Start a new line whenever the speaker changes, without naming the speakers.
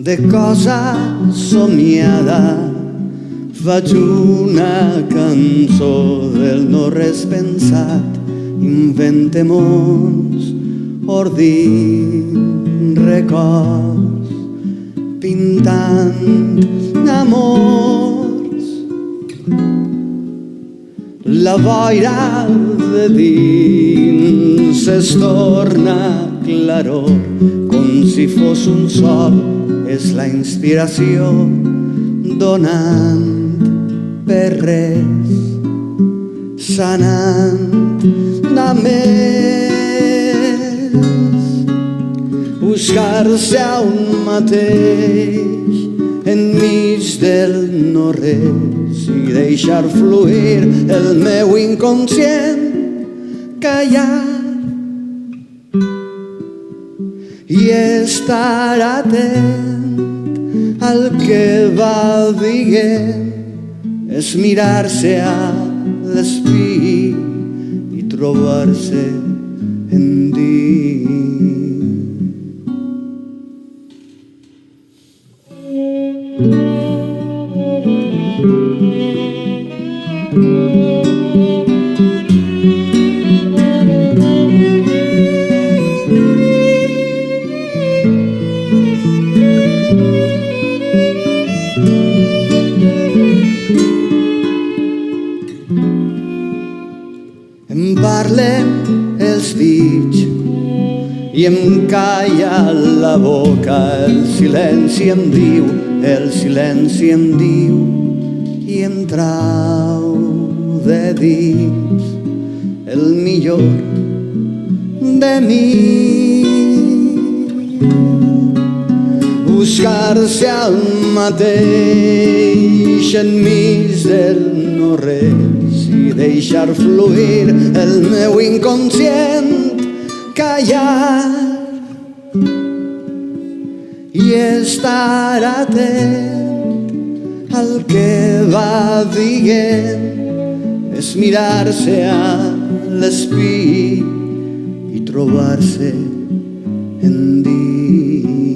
de cosa somiada faig una cançó del no res pensat, invente mons, ordint records, pintant amors. La boira de dins es torna claror, com si fos un sol, és la inspiració donant per res, sanant a més. Buscar-se a un mateix enmig del no res i deixar fluir el meu inconscient callat i estar atent al que va dient. És mirar-se a l'espill i trobar-se endins. Em parlen els dits i em calla la boca, el silenci em diu, el silenci em diu i em trau de dins el millor de mi. Buscar-se al mateix enmig del no res i deixar fluir el meu inconscient callar i estar atent al que va dient. És mirar-se a l'espill i trobar-se endins.